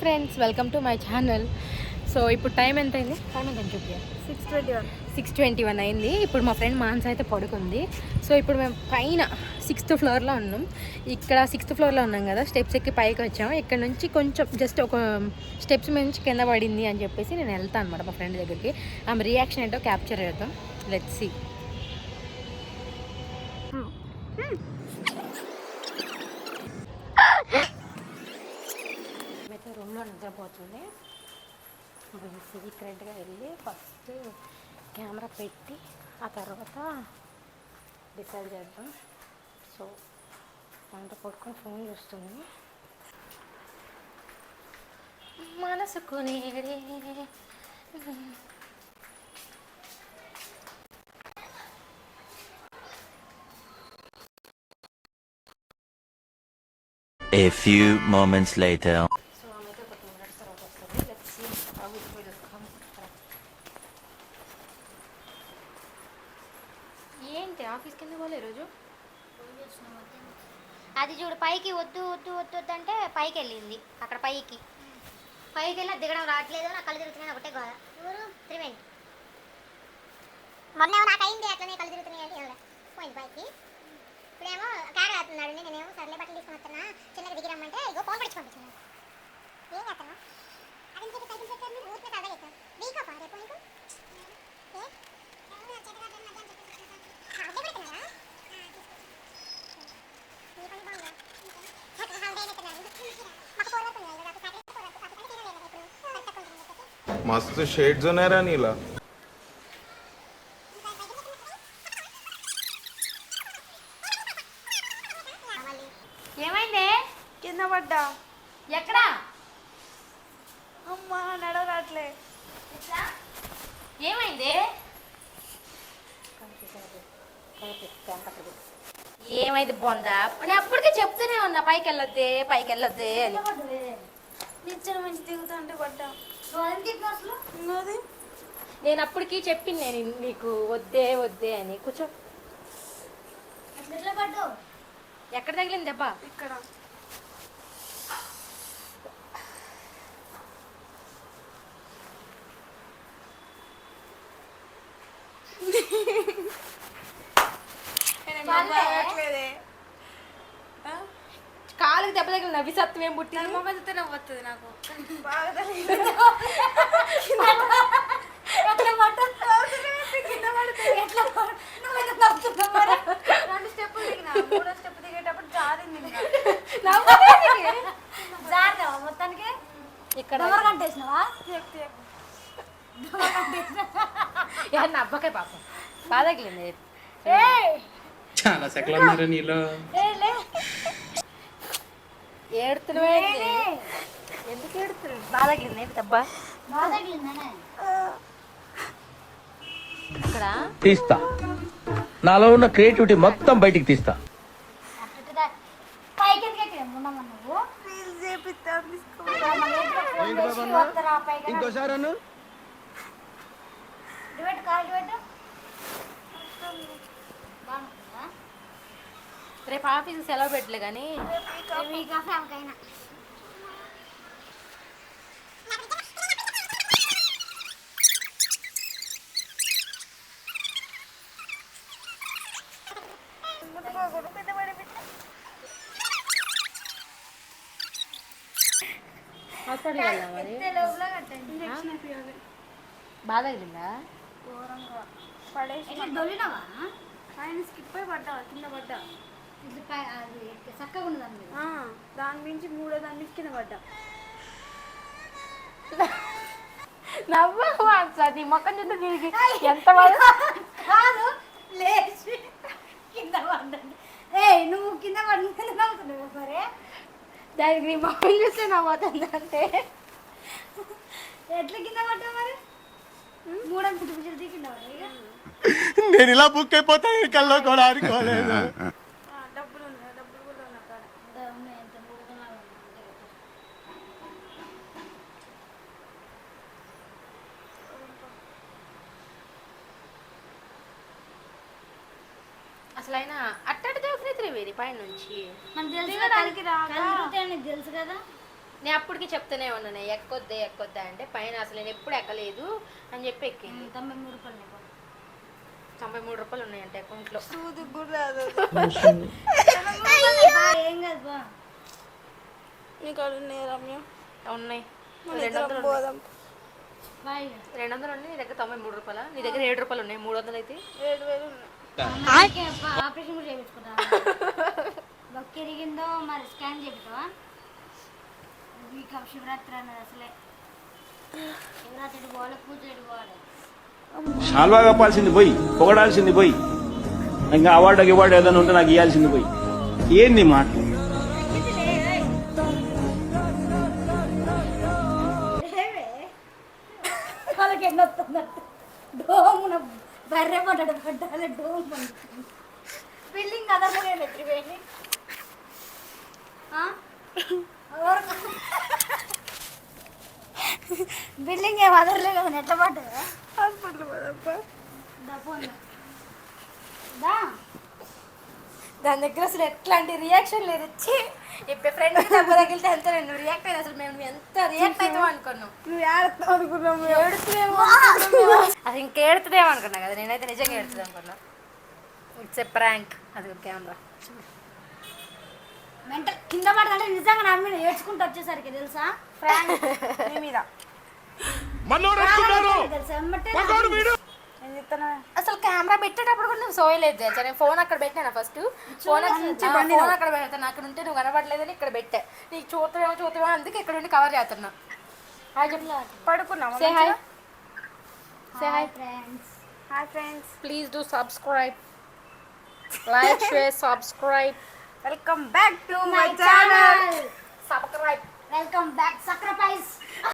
Friends welcome to my channel. So ఇప్పుడు time ఎంత అయింది? టైం ఎంత చూపి 6:21 అయింది. ఇప్పుడు మా ఫ్రెండ్ మాన్స అయితే పడుకుంది. సో ఇప్పుడు మేము పైన 6th ఫ్లోర్లో ఉన్నాం. ఇక్కడ 6th ఫ్లోర్లో ఉన్నాం కదా, స్టెప్స్ ఎక్కి పైకి వచ్చాము. ఇక్కడ నుంచి కొంచెం జస్ట్ ఒక స్టెప్స్ మీద నుంచి కింద పడింది అని చెప్పేసి నేను వెళ్తాను అనమాట మా ఫ్రెండ్ దగ్గరికి. ఆమె రియాక్షన్ ఏంటో క్యాప్చర్ చేద్దాం. Let's see. అయితే రూమ్లో నిద్రపోతుంది. సీక్రెట్గా వెళ్ళి ఫస్ట్ కెమెరా పెట్టి ఆ తర్వాత డిసైడ్ చేద్దాం. సో దాంతో పడుకొని ఫోన్ చూస్తుంది. మనసుకునే A few moments later. ఏంటి ఆఫీస్ కింద పోలే ఈరోజు? అది చూడు, పైకి వద్దు వద్దు వద్దు వద్దు అంటే పైకి వెళ్ళింది. అక్కడ పైకి వెళ్ళి దిగడం రావట్లేదు. నా కళ్ళు తిరుగుతున్నాయి, ఒకటే గోడ. ఎవరు త్రివేణి మొన్న నాకు అయింది అట్లనే, కళ్ళు తిరుగుతున్నాయి అంటే పోయింది పైకి. ఇప్పుడేమో క్యారెట్ అవుతున్నాడు. నేనేమో సర్లే బట్టలు తీసుకుని వస్తున్నా, చిన్నగా దిగిరమ్మంటే ఇగో ఫోన్ పడిచి పంపించాను. ఏం చేస్తాను అది చెప్పి సైకిల్ పెట్టారు. మీరు ఊరికి అర్థం అవుతాను వీకా రేపు నీకు मस्त शेड्स नाही रा नीला. ఏమైంది? కింద పడ్డా. ఎక్కడా? అమ్మా నడవరాట్లే. ఏమైంది? ఏమైంది బొందా? నేను అప్పటికే చెప్తూనే ఉన్నా పైకి వెళ్ళొద్దే అని. నిచ్చెన మంచి దిగుతా అంటే పడ్డా. అసలు ఇంకోది నేను అప్పటికి చెప్పింది నేను నీకు వద్దే అని. కూర్చో. ఎట్లా పడ్డు? ఎక్కడ తగిలింది దెబ్బ? ఇక్కడ రావట్లేదే. కాలుకి దెబ్బ తగిలిన నవ్విసత్వం ఏం పుట్టింది? నమ్మకం నవ్వుతుంది నాకు బాగా రెండు స్టెప్పులు దిగిన, మూడో స్టెప్ దిగేటప్పుడు జారింది. జాగ్రత్త మొత్తానికి ఇక్కడ కంటేసినవా? అబ్బకాయ పాపం బాగా తగిలింది. చాలా సెకలు ఉన్నారు నీలో. ఏడుతున్నావే? ఎందుకు ఏడుతున్నావు? బాగా తగిలింది దెబ్బ. ఇక్కడ తీస్తా, నాలో ఉన్న క్రియేటివిటీ మొత్తం బయటికి తీస్తా. పైకి ఎందుకు నువ్వు? ఇంకోసారి అను. రేపు ఆఫీస్కి సెలవు పెట్టలే కానీ హాస్పిటల్కి వెళ్దాం మరి. బాగా తగిలిందా? దొల్లినవా? ఆయన స్కిప్ అయి పడ్డా, కింద పడ్డా. చక్కగా ఉన్నదాన్ని దాని నుంచి మూడో దాని నుంచి కింద పడ్డా. నవ్వు నీ మొక్కం చూస్తే దీనికి ఎంత బాగా కాదు లేచి కింద పడ్డాను. నువ్వు కింద పడిన నవ్వుతున్నావు సరే. దానికి నీ మొక్కం చూస్తే నవ్వుతుంది అంటే ఎట్లా కింద పడ్డావు మరి? మూడని పుట్టి కింద పడ్డా. నేను ఇలా బుక్ అయిపోతాను కల్లో కూడా అనుకోలేదు. డబ్బులు ఉన్నాయి, డబ్బులు కూడా ఉన్నా కాడ. అసలు అయినా అట్టడి దోకనే త్రివేది పైన నుంచి. మనకు తెలుసు కదా, దిగడానికి రాక. తెలుసు కదా. నేను అప్పటికి చెప్తూనే ఉన్నాను ఎక్కొద్దే అంటే పైన అసలు నేను ఎప్పుడు ఎక్కలేదు అని చెప్పి ఎక్కింది. 93 రూపాయలు ఉన్నాయంటే అకౌంట్లో. సూది కూడా రాదు. ఏం కాదు బా. నీకు ఉన్నాయి రమ్య? ఉన్నాయి. మన 200 ఇద్దరం ఉన్నాయి. పోదాం. 200 ఉన్నాయి. నీ దగ్గర 93 రూపాయల, నీ దగ్గర 7 రూపాయలు ఉన్నాయి. 300 అయితే 7,000 ఉన్నాయి. ఆపరేషన్ కూడా చేయించుకుంటా. బొక్క ఎరిగిందో మరి స్కాన్ చేపిస్తావా? మీకు శివరాత్రి అన్నది అసలే. శివరాత్రి పోవాలి, పూజ పోవాలి. శాల్వా కప్పాల్సింది పోయి పొగడాల్సింది పోయి ఇంకా అవార్డు ఏదైనా ఉంటే నాకు ఇవ్వాల్సింది పోయి ఏంది మాట. వాళ్ళకి ఎన్ని వస్తుందంటే డోమున బర్రె పడ్డాడు పడ్డాలి డోమ్ బిల్డింగ్ అదర్లే ఎత్తిపోయింది. బిల్డింగ్ ఏం అదర్లే కదా ఎట్లా పడ్డా హాస్పిటల్ పోదాం. దాని దగ్గర అసలు ఎట్లాంటి రియాక్షన్ లేదు. ఇచ్చి ఇప్పుడు ఫ్రెండ్ దెబ్బ తగిలితే ఎంత నేను రియాక్ట్ అయ్యింది. అసలు మేము ఎంత రియాక్ట్ అవుతాం అనుకున్నాం. నువ్వు ఏడుస్తావు అనుకున్నాము. అది ఇంకేడుతుందేమో అనుకున్నా కదా. నేనైతే నిజంగా ఏడుతుంది అనుకున్నా. It's a prank. అది కెమెరా మెంటల్ కింద పడదంటే నిజంగా నా మీద ఏడ్చుకుంటూ వచ్చేసరికి తెలుసా ఫ్రాంక్ నీ మీద. తెలుసా ఎమ్మటే ఏం చెప్తానా? అసలు కెమెరా పెట్టేటప్పుడు కూడా నువ్వు సోయలేదు తెలుసా. నేను ఫోన్ అక్కడ పెట్టినా ఫస్ట్. ఫోన్ అక్కడ పెడతాను. అక్కడ ఉంటే నువ్వు కనబడలేదని ఇక్కడ పెట్టా. నీకు చూస్తావేమో అందుకే ఇక్కడ ఉండి కవర్ చేస్తున్నా. హాయ్ చెప్పు. పడుకున్నావా? Say hi. Say hi friends. Hi friends, please do subscribe, like, share, subscribe. Welcome back to my my channel. Channel. Subscribe. Welcome back. సక్రపైస్.